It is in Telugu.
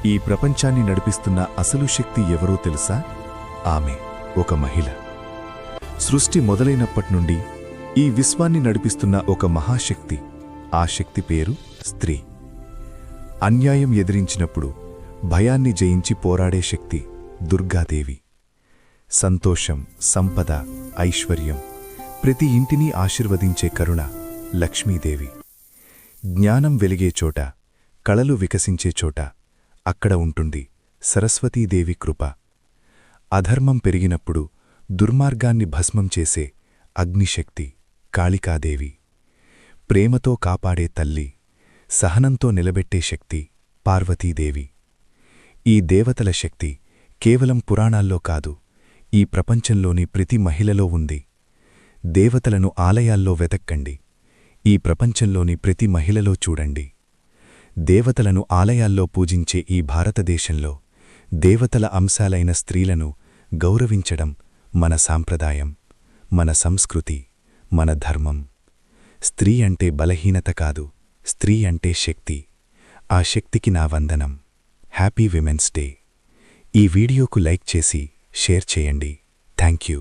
ఈ ప్రపంచాన్ని నడిపిస్తున్న అసలు శక్తి ఎవరో తెలుసా? ఆమె ఒక మహిళ. సృష్టి మొదలైనప్పట్నుండి ఈ విశ్వాన్ని నడిపిస్తున్న ఒక మహాశక్తి. ఆ శక్తి పేరు స్త్రీ. అన్యాయం ఎదిరించినప్పుడు భయాన్ని జయించి పోరాడే శక్తి దుర్గాదేవి. సంతోషం, సంపద, ఐశ్వర్యం, ప్రతి ఇంటిని ఆశీర్వదించే కరుణ లక్ష్మీదేవి. జ్ఞానం వెలిగే చోట, కళలు వికసించే చోట అక్కడ ఉంటుంది సరస్వతీదేవి కృప. అధర్మం పెరిగినప్పుడు దుర్మార్గాన్ని భస్మం చేసే అగ్నిశక్తి కాళికాదేవి. ప్రేమతో కాపాడే తల్లి, సహనంతో నిలబెట్టే శక్తి పార్వతీదేవి. ఈ దేవతల శక్తి కేవలం పురాణాల్లో కాదు, ఈ ప్రపంచంలోని ప్రతి మహిళలో ఉంది. దేవతలను ఆలయాల్లో వెతక్కండి, ఈ ప్రపంచంలోని ప్రతి మహిళలో చూడండి. దేవతలను ఆలయాల్లో పూజించే ఈ భారతదేశంలో దేవతల అంశాలైన స్త్రీలను గౌరవించడం మన సాంప్రదాయం, మన సంస్కృతి, మన ధర్మం. స్త్రీ అంటే బలహీనత కాదు, స్త్రీ అంటే శక్తి. ఆ శక్తికి నా వందనం. Happy women's day. ఈ వీడియోకు లైక్ చేసి షేర్ చేయండి. Thank you.